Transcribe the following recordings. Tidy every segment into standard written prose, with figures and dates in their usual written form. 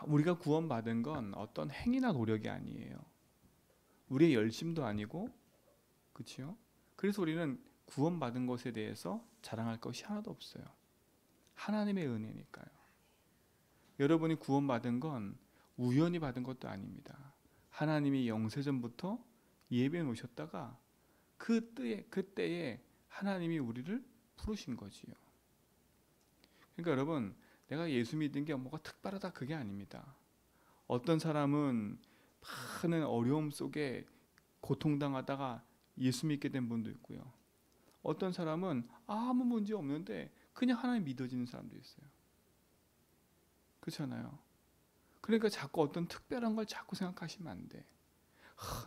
우리가 구원받은 건 어떤 행위나 노력이 아니에요. 우리의 열심도 아니고, 그렇죠? 그래서 우리는 구원받은 것에 대해서 자랑할 것이 하나도 없어요. 하나님의 은혜니까요. 여러분이 구원받은 건 우연히 받은 것도 아닙니다. 하나님이 영세전부터 예비해 놓으셨다가 그때에 하나님이 우리를 부르신 거지요. 그러니까 여러분, 내가 예수 믿는 게 뭐가 특별하다 그게 아닙니다. 어떤 사람은 많은 어려움 속에 고통당하다가 예수 믿게 된 분도 있고요. 어떤 사람은 아무 문제 없는데 그냥 하나님 믿어지는 사람도 있어요. 그렇잖아요. 그러니까 자꾸 어떤 특별한 걸 자꾸 생각하시면 안 돼.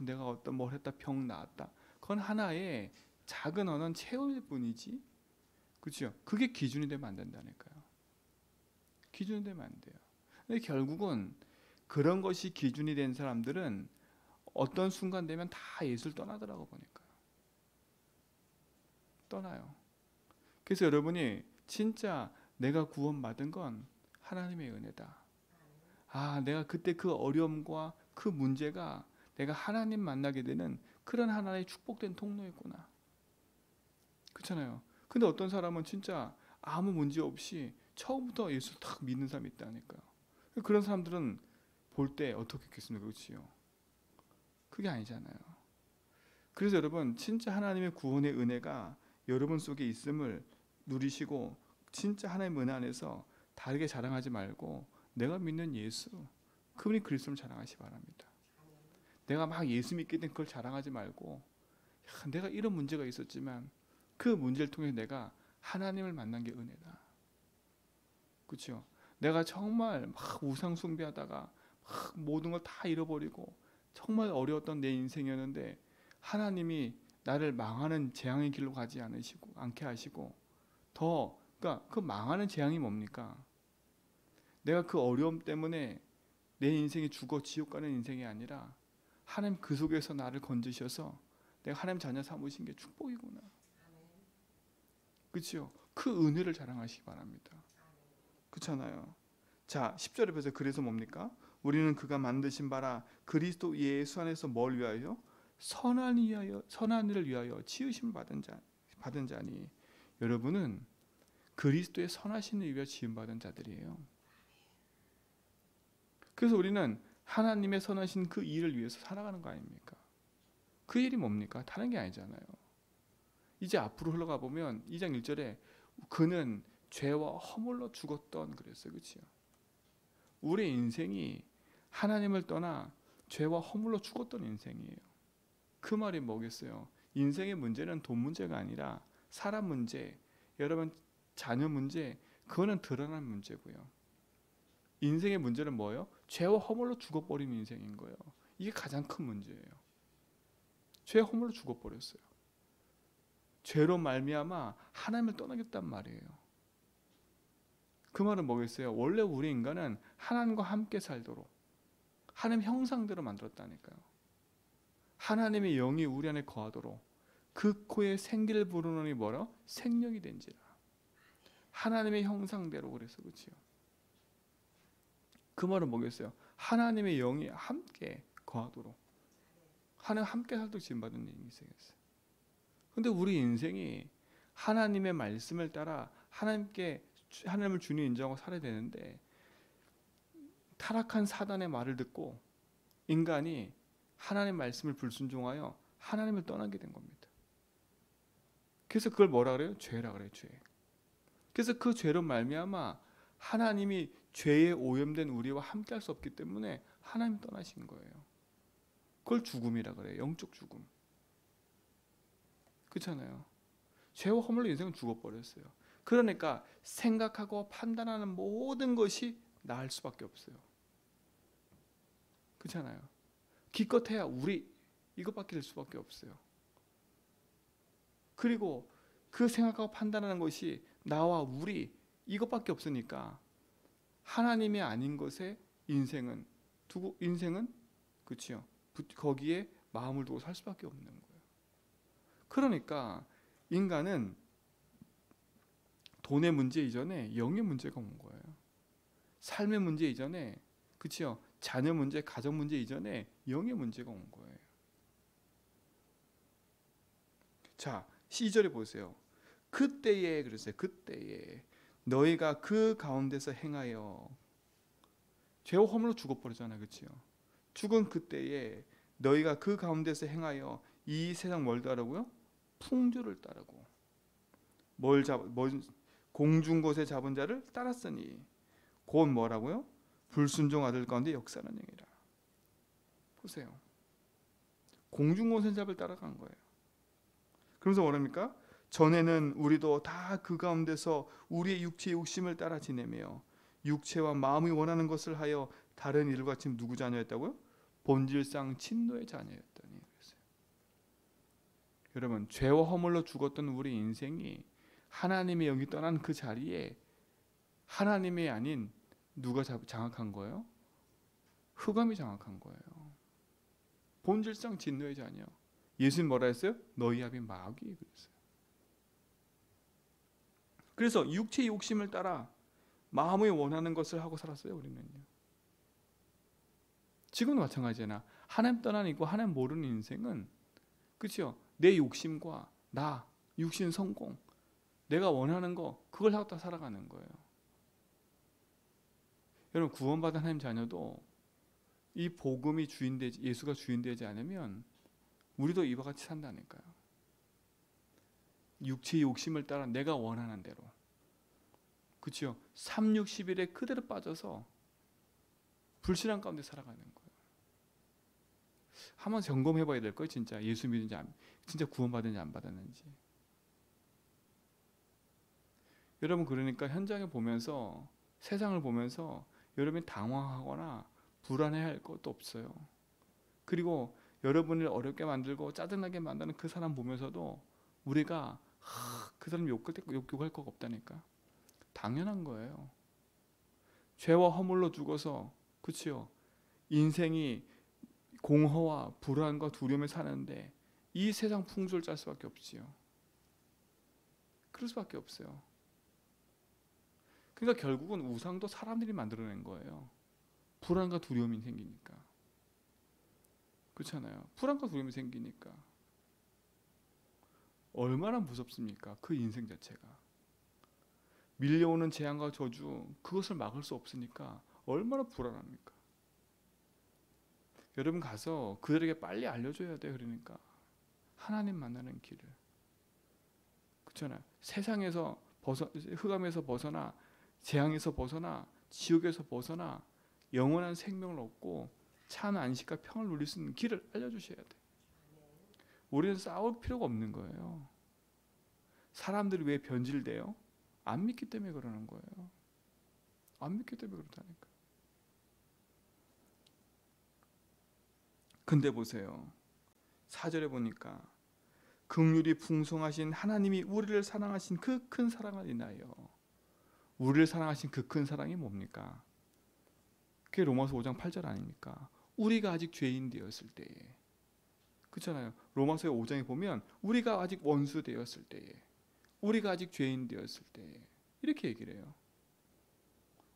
내가 어떤 뭘 했다 병 나았다. 그건 하나의 작은 어떤 체험일 뿐이지. 그렇죠? 그게 기준이 되면 안 된다니까요. 기준이 되면 안 돼요. 근데 결국은 그런 것이 기준이 된 사람들은 어떤 순간 되면 다 예수를 떠나더라고 보니까요. 떠나요. 그래서 여러분이 진짜 내가 구원받은 건 하나님의 은혜다. 내가 그때 그 어려움과 그 문제가 내가 하나님 만나게 되는 그런 하나의 축복된 통로였구나. 그렇잖아요. 근데 어떤 사람은 진짜 아무 문제 없이 처음부터 예수를 딱 믿는 사람이 있다니까요. 그런 사람들은 볼 때 어떻게 했겠습니까? 그렇지요. 그게 아니잖아요. 그래서 여러분 진짜 하나님의 구원의 은혜가 여러분 속에 있음을 누리시고 진짜 하나님의 은혜 안에서 다르게 자랑하지 말고 내가 믿는 예수, 그분이 그리스도를 자랑하시 바랍니다. 내가 막 예수 믿게 된 그걸 자랑하지 말고 내가 이런 문제가 있었지만 그 문제를 통해 내가 하나님을 만난 게 은혜다. 그렇죠? 내가 정말 막 우상 숭배하다가 막 모든 걸 다 잃어버리고 정말 어려웠던 내 인생이었는데 하나님이 나를 망하는 재앙의 길로 가지 않게 하시고 그러니까 그 망하는 재앙이 뭡니까? 내가 그 어려움 때문에 내 인생이 죽어 지옥 가는 인생이 아니라 하나님 그 속에서 나를 건지셔서 내가 하나님 자녀 삼으신 게 축복이구나. 그렇죠? 그 은혜를 자랑하시기 바랍니다. 그렇잖아요. 자, 10절에 보세요. 그래서 뭡니까? 우리는 그가 만드신 바라 그리스도 예수 안에서 뭘 위하여? 선한 일을 위하여 지으심 받은 자니. 여러분은 그리스도의 선하신 일을 위하여 지음 받은 자들이에요. 그래서 우리는 하나님의 선하신 그 일을 위해서 살아가는 거 아닙니까? 그 일이 뭡니까? 다른 게 아니잖아요. 이제 앞으로 흘러가 보면 2장 1절에 그는 죄와 허물로 죽었던 그랬어요. 그렇죠? 우리의 인생이 하나님을 떠나 죄와 허물로 죽었던 인생이에요. 그 말이 뭐겠어요? 인생의 문제는 돈 문제가 아니라 사람 문제, 여러분 자녀 문제, 그거는 드러난 문제고요. 인생의 문제는 뭐예요? 죄와 허물로 죽어버린 인생인 거예요. 이게 가장 큰 문제예요. 죄와 허물로 죽어버렸어요. 죄로 말미암아 하나님을 떠나겠단 말이에요. 그 말은 뭐겠어요? 원래 우리 인간은 하나님과 함께 살도록 하나님 형상대로 만들었다니까요. 하나님의 영이 우리 안에 거하도록 그 코에 생기를 부르노니 뭐라? 생명이 된지라. 하나님의 형상대로 그래서 그렇지요. 그 말은 뭐겠어요? 하나님의 영이 함께 거하도록 하나님 함께 살도록 지음받은 인생이었어요. 근데 우리 인생이 하나님의 말씀을 따라 하나님을 주님 인정하고 살아야 되는데 타락한 사단의 말을 듣고 인간이 하나님의 말씀을 불순종하여 하나님을 떠나게 된 겁니다. 그래서 그걸 뭐라 그래요? 죄라 그래요. 죄. 그래서 그 죄로 말미암아 하나님이 죄에 오염된 우리와 함께 할 수 없기 때문에 하나님 떠나신 거예요. 그걸 죽음이라 그래요. 영적 죽음. 그렇잖아요. 죄와 허물로 인생은 죽어버렸어요. 그러니까 생각하고 판단하는 모든 것이 나을 수밖에 없어요. 그렇잖아요. 기껏해야 우리 이것밖에 될 수밖에 없어요. 그리고 그 생각하고 판단하는 것이 나와 우리 이것밖에 없으니까 하나님이 아닌 것에 인생은 그렇지요. 거기에 마음을 두고 살 수밖에 없는 거예요. 그러니까 인간은 돈의 문제 이전에 영의 문제가 온 거예요. 삶의 문제 이전에 그렇죠? 자녀 문제, 가정 문제 이전에 영의 문제가 온 거예요. 자, 2절에 보세요. 그때에 그랬어요. 그때에 너희가 그 가운데서 행하여 죄와 허물로 죽어버리잖아요. 그렇죠? 죽은 그때에 너희가 그 가운데서 행하여 이 세상 뭘 따르고요? 풍조를 따르고 공중 곳에 잡은 자를 따랐으니 곧 뭐라고요? 불순종 아들 가운데 역사는 행이라. 보세요. 공중 곳에 잡을 따라간 거예요. 그러면서 뭐랍니까? 전에는 우리도 다 그 가운데서 우리의 육체의 욕심을 따라 지내며 육체와 마음이 원하는 것을 하여 다른 이들과 지금 누구 자녀였다고요? 본질상 진노의 자녀였더니. 그랬어요. 여러분, 죄와 허물로 죽었던 우리 인생이 하나님의 영이 떠난 그 자리에 하나님이 아닌 누가 장악한 거예요? 흑암이 장악한 거예요. 본질상 진노의 자녀. 예수님 뭐라 했어요? 너희 아비 마귀 그랬어요. 그래서 육체의 욕심을 따라 마음이 원하는 것을 하고 살았어요. 우리는요. 지금도 마찬가지잖아. 하나님 떠난 있고 하나님 모르는 인생은 그렇죠? 내 욕심과 나, 육신 성공, 내가 원하는 거 그걸 하고 살아가는 거예요. 여러분 구원받은 하나님 자녀도 이 복음이 주인되지 예수가 주인되지 않으면 우리도 이와 같이 산다니까요. 육체의 욕심을 따라 내가 원하는 대로 그렇죠? 3, 6, 11에 그대로 빠져서 불신앙 가운데 살아가는 거예요. 한번 점검해 봐야 될 거예요. 진짜 예수 믿는지 진짜 구원받은지 안 받았는지. 여러분 그러니까 현장에 보면서 세상을 보면서 여러분이 당황하거나 불안해할 것도 없어요. 그리고 여러분을 어렵게 만들고 짜증나게 만드는 그 사람 보면서도 우리가 그 사람 욕할 거가 없다니까. 당연한 거예요. 죄와 허물로 죽어서 그렇죠. 인생이 공허와 불안과 두려움에 사는데 이 세상 풍조를 짤 수밖에 없지요. 그럴 수밖에 없어요. 그러니까 결국은 우상도 사람들이 만들어낸 거예요. 불안과 두려움이 생기니까. 그렇잖아요. 불안과 두려움이 생기니까. 얼마나 무섭습니까? 그 인생 자체가. 밀려오는 재앙과 저주 그것을 막을 수 없으니까 얼마나 불안합니까? 여러분 가서 그들에게 빨리 알려줘야 돼요. 그러니까 하나님 만나는 길을. 그렇잖아요. 세상에서 흑암에서 벗어나 재앙에서 벗어나 지옥에서 벗어나 영원한 생명을 얻고 참 안식과 평을 누릴 수 있는 길을 알려주셔야 돼. 우리는 싸울 필요가 없는 거예요. 사람들이 왜 변질돼요? 안 믿기 때문에 그러는 거예요. 안 믿기 때문에 그렇다니까. 근데 보세요. 4절에 보니까 긍휼이 풍성하신 하나님이 우리를 사랑하신 그 큰 사랑을 인하여 우리를 사랑하신 그 큰 사랑이 뭡니까? 그게 로마서 5장 8절 아닙니까? 우리가 아직 죄인 되었을 때에 그렇잖아요. 로마서 5장에 보면 우리가 아직 원수 되었을 때에 우리가 아직 죄인 되었을 때에 이렇게 얘기를 해요.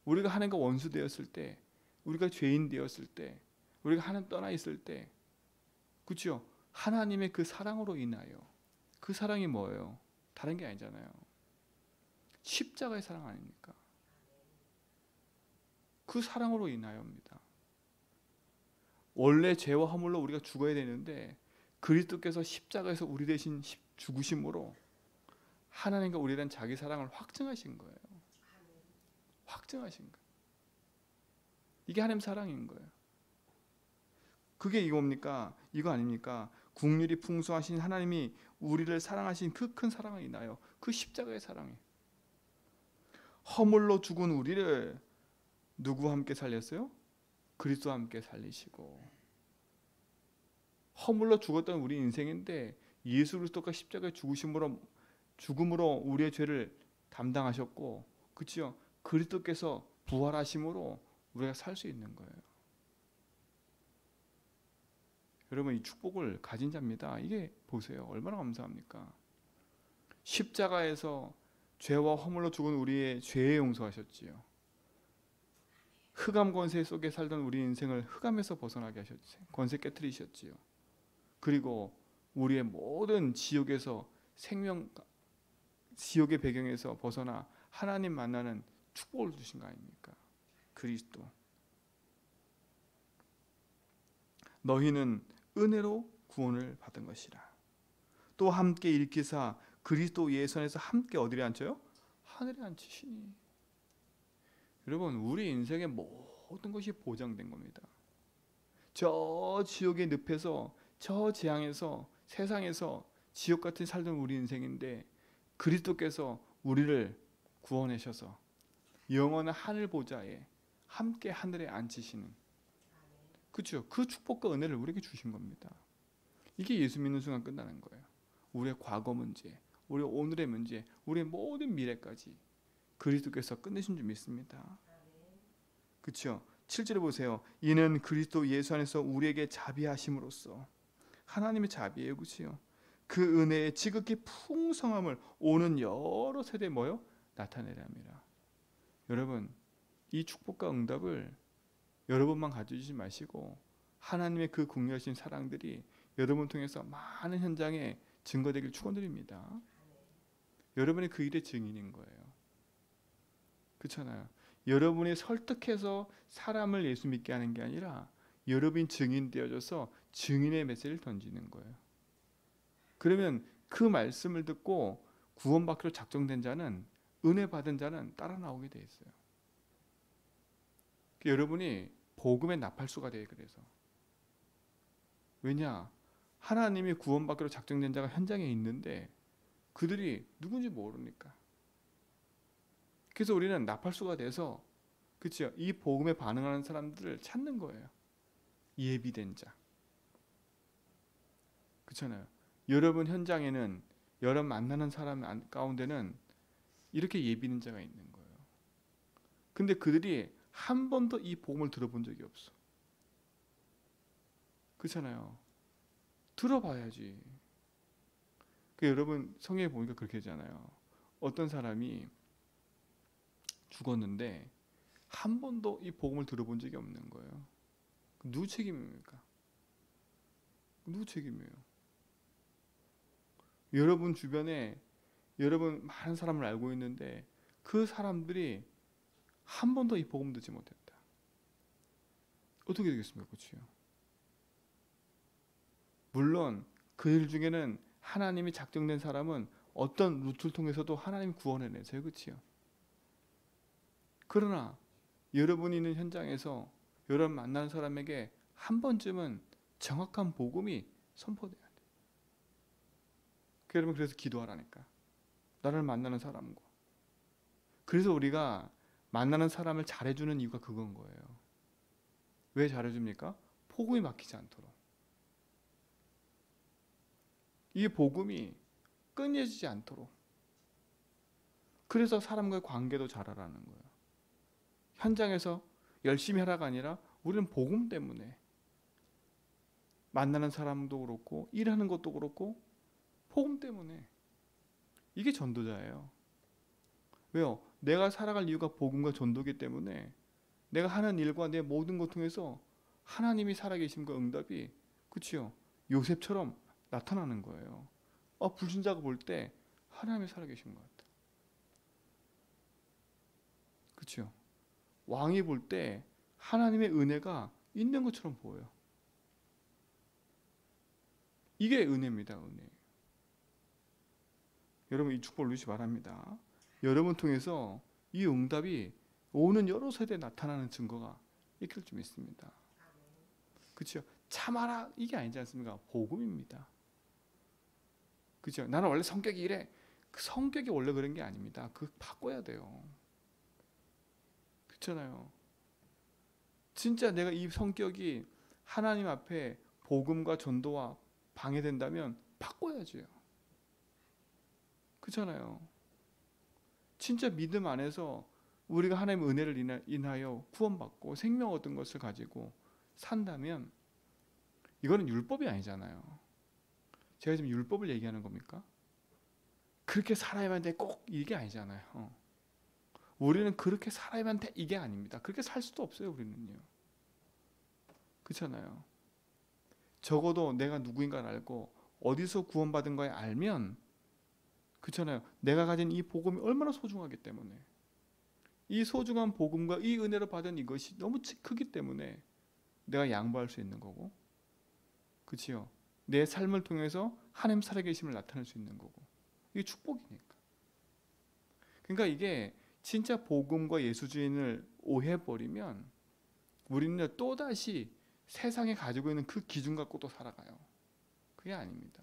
우리가 하나님과 원수 되었을 때 우리가 죄인 되었을 때 우리가 하나님 떠나 있을 때 그렇죠? 하나님의 그 사랑으로 인하여 그 사랑이 뭐예요? 다른 게 아니잖아요. 십자가의 사랑 아닙니까? 그 사랑으로 인하여입니다. 원래 죄와 허물로 우리가 죽어야 되는데 그리스도께서 십자가에서 우리 대신 죽으심으로 하나님과 우리에 대한 자기 사랑을 확증하신 거예요. 확증하신 거예요. 이게 하나님 사랑인 거예요. 그게 이겁니까? 이거 아닙니까? 긍휼이 풍성하신 하나님이 우리를 사랑하신 그 큰 사랑을 인하여 그 십자가의 사랑이 허물로 죽은 우리를 누구와 함께 살렸어요? 그리스도와 함께 살리시고 허물로 죽었던 우리 인생인데 예수 그리스도가 십자가의 죽음으로 우리의 죄를 담당하셨고 그렇죠? 그리스도께서 부활하심으로 우리가 살 수 있는 거예요. 여러분 이 축복을 가진 자입니다. 이게 보세요. 얼마나 감사합니까? 십자가에서 죄와 허물로 죽은 우리의 죄에 용서하셨지요. 흑암 권세 속에 살던 우리 인생을 흑암에서 벗어나게 하셨지. 권세 깨뜨리셨지요. 그리고 우리의 모든 지옥에서 지옥의 배경에서 벗어나 하나님 만나는 축복을 주신 거 아닙니까? 그리스도. 너희는 은혜로 구원을 받은 것이라. 또 함께 일으키사 그리스도 예수 안에서 함께 어디에 앉혀요? 하늘에 앉히시니. 여러분, 우리 인생의 모든 것이 보장된 겁니다. 저 지옥의 늪에서, 저 재앙에서, 세상에서 지옥 같은 살던 우리 인생인데 그리스도께서 우리를 구원하셔서 영원한 하늘 보좌에 함께 하늘에 앉히시는, 그렇죠? 그 축복과 은혜를 우리에게 주신 겁니다. 이게 예수 믿는 순간 끝나는 거예요. 우리의 과거 문제, 우리의 오늘의 문제, 우리의 모든 미래까지 그리스도께서 끝내신 줄 믿습니다. 그렇죠? 7절에 보세요. 이는 그리스도 예수 안에서 우리에게 자비하심으로써, 하나님의 자비예요, 그렇죠? 그 은혜의 지극히 풍성함을 오는 여러 세대에 뭐요? 나타내려 합니다. 여러분, 이 축복과 응답을 여러분만 가져주지 마시고 하나님의 그 궁유하신 사랑들이 여러분 통해서 많은 현장에 증거되길 축원드립니다. 여러분이 그 일의 증인인 거예요. 그렇잖아요. 여러분이 설득해서 사람을 예수 믿게 하는 게 아니라 여러분이 증인 되어져서 증인의 메시지를 던지는 거예요. 그러면 그 말씀을 듣고 구원받기로 작정된 자는, 은혜 받은 자는 따라 나오게 돼 있어요. 여러분이 복음의 나팔수가 돼요. 그래서 왜냐? 하나님이 구원받기로 작정된 자가 현장에 있는데 그들이 누군지 모르니까. 그래서 우리는 나팔수가 돼서, 그렇죠? 이 복음에 반응하는 사람들을 찾는 거예요. 예비된 자. 그렇잖아요. 여러분 현장에는, 여러분 만나는 사람 가운데는 이렇게 예비된 자가 있는 거예요. 근데 그들이 한 번도 이 복음을 들어본 적이 없어. 그렇잖아요. 들어봐야지. 여러분 성경에 보니까 그렇게 하잖아요. 어떤 사람이 죽었는데 한 번도 이 복음을 들어본 적이 없는 거예요. 누구 책임입니까? 누구 책임이에요? 여러분 주변에 여러분 많은 사람을 알고 있는데 그 사람들이 한 번도 이 복음 듣지 못했다. 어떻게 되겠습니까? 그렇죠? 물론 그들 중에는 하나님이 작정된 사람은 어떤 루트를 통해서도 하나님이 구원해내세요. 그렇죠? 그러나 여러분이 있는 현장에서 여러분 만나는 사람에게 한 번쯤은 정확한 복음이 선포돼야 돼요. 여러분, 그래서 기도하라니까. 나를 만나는 사람과. 그래서 우리가 만나는 사람을 잘해주는 이유가 그건 거예요. 왜 잘해줍니까? 복음이 막히지 않도록. 이 복음이 끊어지지 않도록. 그래서 사람과의 관계도 잘하라는 거예요. 현장에서 열심히 하라가 아니라 우리는 복음 때문에 만나는 사람도 그렇고 일하는 것도 그렇고 복음 때문에. 이게 전도자예요. 왜요? 내가 살아갈 이유가 복음과 전도기 때문에 내가 하는 일과 내 모든 것 통해서 하나님이 살아계심과 응답이, 그치요? 요셉처럼 나타나는 거예요. 불신자가 볼 때 하나님이 살아계신 것 같아. 그치요? 왕이 볼 때 하나님의 은혜가 있는 것처럼 보여요. 이게 은혜입니다. 은혜. 여러분, 이 축복을 누리시기 바랍니다. 여러분 통해서 이 응답이 오는 여러 세대에 나타나는 증거가 있을 줄 믿습니다. 그렇죠? 참아라 이게 아니지 않습니까? 복음입니다. 그렇죠? 나는 원래 성격이 이래. 그 성격이 원래 그런 게 아닙니다. 그 바꿔야 돼요. 그렇잖아요. 진짜 내가 이 성격이 하나님 앞에 복음과 전도와 방해된다면 바꿔야지요. 그렇잖아요. 진짜 믿음 안에서 우리가 하나님의 은혜를 인하여 구원받고 생명 얻은 것을 가지고 산다면 이거는 율법이 아니잖아요. 제가 지금 율법을 얘기하는 겁니까? 그렇게 살아야만 돼 꼭 이게 아니잖아요. 우리는 그렇게 살아야만 돼 이게 아닙니다. 그렇게 살 수도 없어요. 우리는요. 그렇잖아요. 적어도 내가 누구인가를 알고 어디서 구원받은 걸 알면, 그렇잖아요. 내가 가진 이 복음이 얼마나 소중하기 때문에, 이 소중한 복음과 이 은혜로 받은 이것이 너무 크기 때문에 내가 양보할 수 있는 거고, 그렇지요. 내 삶을 통해서 하나님 살아계심을 나타낼 수 있는 거고, 이게 축복이니까. 그러니까 이게 진짜 복음과 예수주의를 오해해버리면 우리는 또다시 세상에 가지고 있는 그 기준 갖고 또 살아가요. 그게 아닙니다.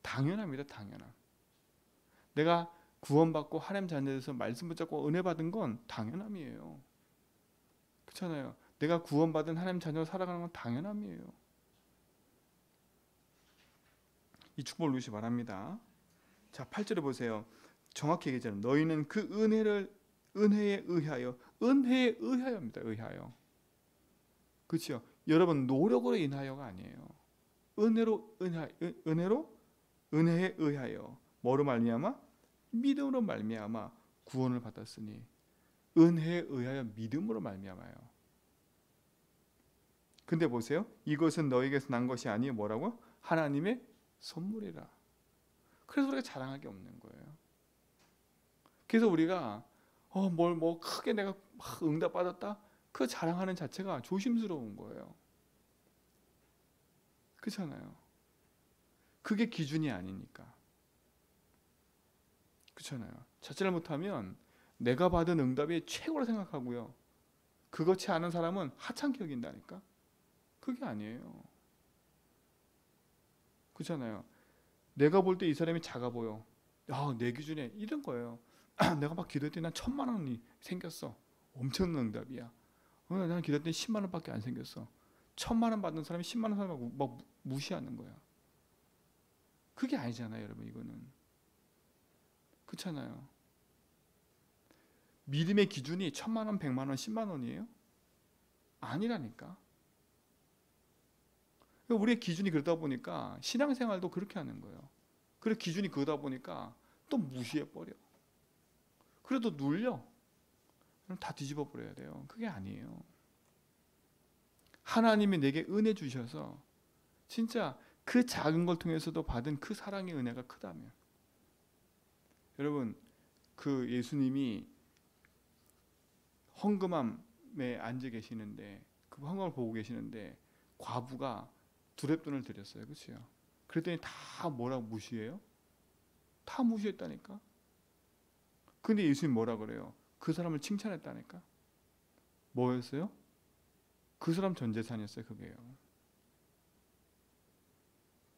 당연합니다. 당연함. 내가 구원받고 하나님 자녀에서 말씀 붙잡고 은혜 받은 건 당연함이에요. 그렇잖아요. 내가 구원받은 하나님 자녀로 살아가는 건 당연함이에요. 이 축복을 누리시 바랍니다. 자, 8절에 보세요. 정확히 얘기하잖아요. 너희는 그 은혜에 의하여입니다. 의하여. 그렇죠? 여러분 노력으로 인하여가 아니에요. 은혜에 의하여. 뭐로 말미암아? 믿음으로 말미암아 구원을 받았으니, 은혜에 의하여 믿음으로 말미암아요. 근데 보세요. 이것은 너에게서 난 것이 아니요 뭐라고? 하나님의 선물이라. 그래서 우리가 자랑할 게 없는 거예요. 그래서 우리가 뭘 크게 내가 막 응답받았다, 그 자랑하는 자체가 조심스러운 거예요. 그렇잖아요. 그게 기준이 아니니까. 그렇잖아요. 자체를 못하면 내가 받은 응답이 최고로 생각하고요, 그렇지 않은 사람은 하찮게 여긴다니까. 그게 아니에요. 그렇잖아요. 내가 볼 때 이 사람이 작아 보여. 내 기준에 이런 거예요. 내가 막 기도했더니 난 1,000만 원이 생겼어. 엄청난 응답이야. 난 기도했더니 10만 원밖에 안 생겼어. 1,000만 원 받는 사람이 10만 원 사람을 막 무시하는 거야. 그게 아니잖아요, 여러분. 이거는. 그렇잖아요. 믿음의 기준이 1,000만 원, 100만 원, 10만 원이에요? 아니라니까. 우리의 기준이 그러다 보니까 신앙생활도 그렇게 하는 거예요. 그리고 기준이 그러다 보니까 또 무시해버려. 그래도 눌려. 그럼 다 뒤집어 버려야 돼요. 그게 아니에요. 하나님이 내게 은혜 주셔서 진짜 그 작은 걸 통해서도 받은 그 사랑의 은혜가 크다면, 여러분, 그 예수님이 헌금함에 앉아 계시는데, 그 헌금을 보고 계시는데 과부가 두렙돈을 드렸어요. 그렇죠? 그랬더니 다 뭐라고 무시해요? 다 무시했다니까. 근데 예수님 뭐라 그래요? 그 사람을 칭찬했다니까. 뭐였어요? 그 사람 전 재산이었어요. 그게요.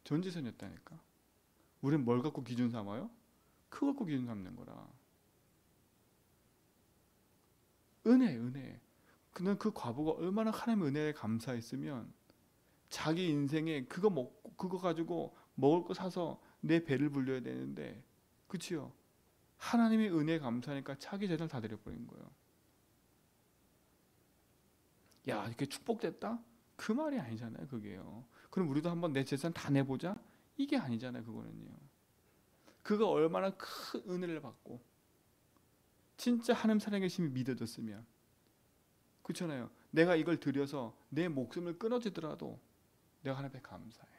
전 재산이었다니까. 우리는 뭘 갖고 기준 삼아요? 그거 갖고 기준 삼는 거라. 은혜. 근데 그 과부가 얼마나 하나님의 은혜에 감사했으면 자기 인생에 그거 먹고 그거 가지고 먹을 거 사서 내 배를 불려야 되는데, 그치요? 하나님의 은혜에 감사하니까 자기 재산을 다 드려버린 거예요. 야, 이렇게 축복됐다? 그 말이 아니잖아요. 그게요. 그럼 우리도 한번 내 재산 다 내보자? 이게 아니잖아요. 그거는요. 그가 얼마나 큰 은혜를 받고 진짜 하나님 살아계심이 믿어졌으면, 그렇잖아요. 내가 이걸 드려서 내 목숨을 끊어지더라도 내가 하나님께 감사해.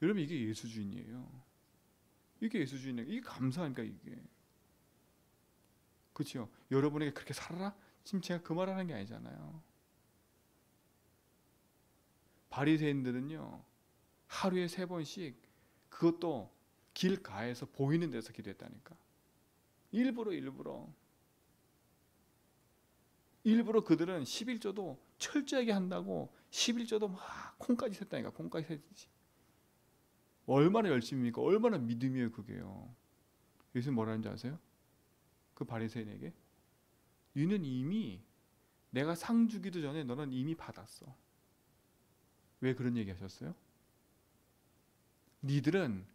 여러분, 이게 예수주의예요. 이게 예수주의예요. 이게 감사하니까 이게. 그렇죠? 여러분에게 그렇게 살아라? 지금 제가 그 말하는 게 아니잖아요. 바리새인들은요, 하루에 3번씩, 그것도 길가에서 보이는 데서 기도했다니까. 일부러 그들은 11조도 철저하게 한다고 11조도 막 콩까지 샜다니까. 콩까지 샜지. 얼마나 열심입니까? 얼마나 믿음이에요 그게요. 예수님 뭐라 하는지 아세요? 그 바리새인에게, 너는 이미 내가 상 주기도 전에 너는 이미 받았어. 왜 그런 얘기 하셨어요? 니들은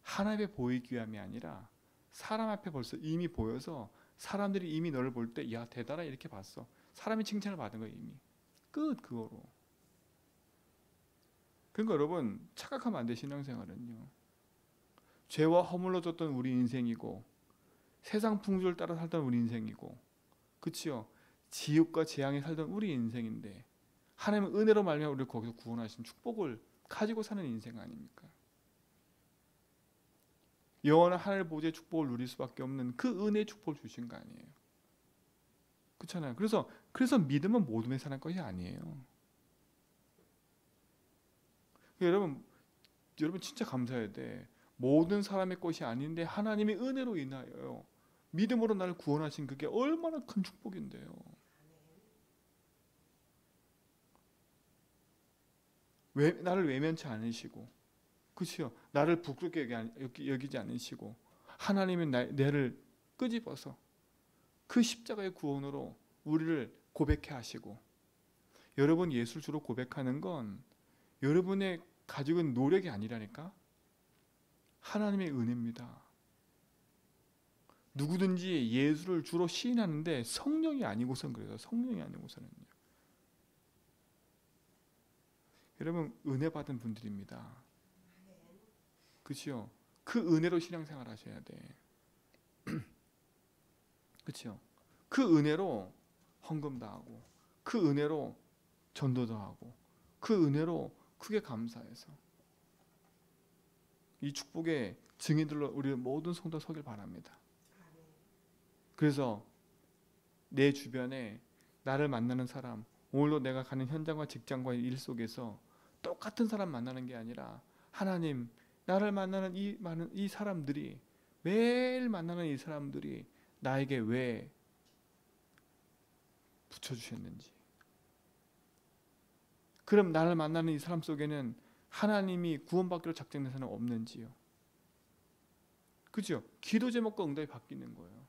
하나님에 보이기 위함이 아니라 사람 앞에 벌써 이미 보여서 사람들이 이미 너를 볼 때 야 대단하 이렇게 봤어. 사람이 칭찬을 받은 거예요. 이미 끝. 그거로. 그러니까 여러분, 착각하면 안 돼. 신앙생활은요, 죄와 허물러졌던 우리 인생이고 세상 풍조를 따라 살던 우리 인생이고, 그치요? 지옥과 재앙에 살던 우리 인생인데 하나님의 은혜로 말미암아 우리를 거기서 구원하신 축복을 가지고 사는 인생 아닙니까? 영원한 하늘 보좌의 축복을 누릴 수밖에 없는 그 은혜의 축복을 주신 거 아니에요? 그렇잖아요. 그래서 믿음은 모둠에 사는 것이 아니에요. 여러분 진짜 감사해야 돼. 모든 사람의 것이 아닌데 하나님의 은혜로 인하여 믿음으로 나를 구원하신 그게 얼마나 큰 축복인데요. 나를 외면치 않으시고, 그렇죠? 나를 부끄럽게 여기지 않으시고, 하나님이 나를 끄집어서 그 십자가의 구원으로 우리를 고백해 하시고, 여러분 예수를 주로 고백하는 건 여러분의 가지고 있는 노력이 아니라니까, 하나님의 은혜입니다. 누구든지 예수를 주로 시인하는데 성령이 아니고선 그래요. 성령이 아니고서는요. 여러분 은혜 받은 분들입니다. 그렇죠? 그 은혜로 신앙생활 하셔야 돼. 그렇죠? 그 은혜로 헌금도 하고, 그 은혜로 전도도 하고, 그 은혜로 크게 감사해서 이 축복의 증인들로 우리 모든 성도 서길 바랍니다. 그래서 내 주변에 나를 만나는 사람, 오늘도 내가 가는 현장과 직장과의 일 속에서 똑같은 사람 만나는 게 아니라, 하나님 나를 만나는 이 사람들이, 매일 만나는 이 사람들이 나에게 왜 붙여주셨는지, 그럼 나를 만나는 이 사람 속에는 하나님이 구원받기로 작정된 사람은 없는지요? 그죠? 기도 제목과 응답이 바뀌는 거예요.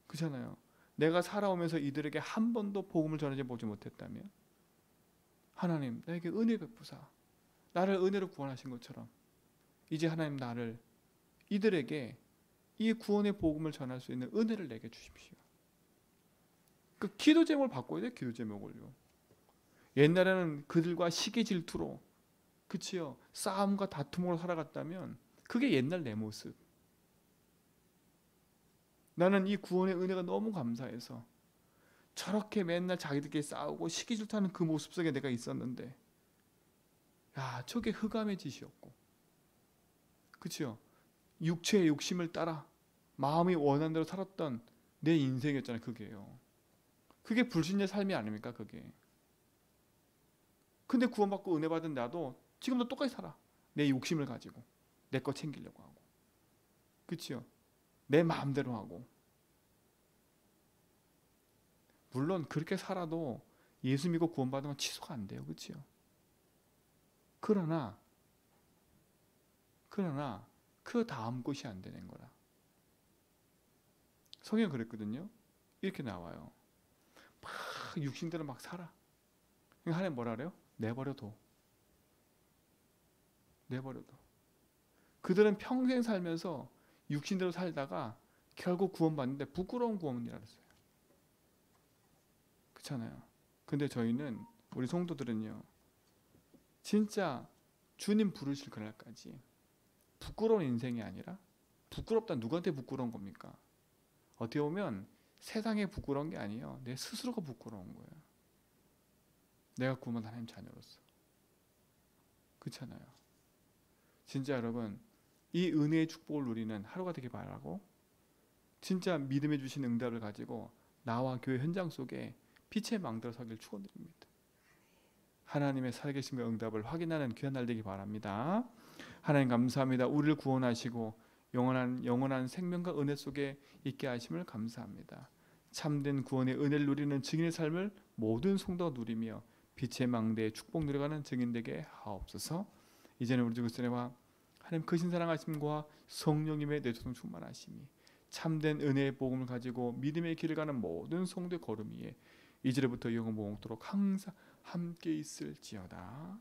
그렇잖아요. 내가 살아오면서 이들에게 한 번도 복음을 전하지 보지 못했다면, 하나님 나에게 은혜 베푸사 나를 은혜로 구원하신 것처럼 이제 하나님 나를 이들에게 이 구원의 복음을 전할 수 있는 은혜를 내게 주십시오. 그 기도 제목을 바꿔야 돼요. 기도 제목을요. 옛날에는 그들과 시기 질투로, 그치요, 싸움과 다툼으로 살아갔다면 그게 옛날 내 모습. 나는 이 구원의 은혜가 너무 감사해서 저렇게 맨날 자기들끼리 싸우고 시기 질투하는 그 모습 속에 내가 있었는데, 야, 저게 흑암의 짓이었고, 그치요, 육체의 욕심을 따라 마음이 원하는 대로 살았던 내 인생이었잖아요. 그게 불신의 삶이 아닙니까? 그게. 근데 구원받고 은혜 받은 나도 지금도 똑같이 살아. 내 욕심을 가지고 내 거 챙기려고 하고, 그치요, 내 마음대로 하고. 물론 그렇게 살아도 예수 믿고 구원받은 건 취소가 안 돼요. 그치요? 그러나 그 다음 것이 안 되는 거라. 성경 그랬거든요. 이렇게 나와요. 막 육신대로 막 살아. 하나님 뭐라 그래요? 내버려둬. 그들은 평생 살면서 육신대로 살다가 결국 구원받는데 부끄러운 구원이라 그랬어요. 그렇잖아요. 근데 저희는, 우리 성도들은요, 진짜 주님 부르실 그날까지 부끄러운 인생이 아니라, 부끄럽다 누구한테 부끄러운 겁니까? 어떻게 보면 세상에 부끄러운 게 아니에요. 내 스스로가 부끄러운 거예요. 내가 구원받은 하나님 자녀로서. 그렇잖아요. 진짜 여러분, 이 은혜의 축복을 누리는 하루가 되길 바라고, 진짜 믿음에 주신 응답을 가지고 나와 교회 현장 속에 빛의 망대로 서길 축원드립니다. 하나님의 살아계심의 응답을 확인하는 귀한 날 되길 바랍니다. 하나님 감사합니다. 우리를 구원하시고 영원한 생명과 은혜 속에 있게 하심을 감사합니다. 참된 구원의 은혜를 누리는 증인의 삶을 모든 성도가 누리며 빛의 망대에 축복 누려가는 증인 되게 하옵소서. 이제는 우리 주 그리스도와 하나님 크신 사랑하심과 성령님의 내조성 충만하심이 참된 은혜의 복음을 가지고 믿음의 길을 가는 모든 성도의 걸음 위에 이제부터 영원토록 항상 함께 있을지어다.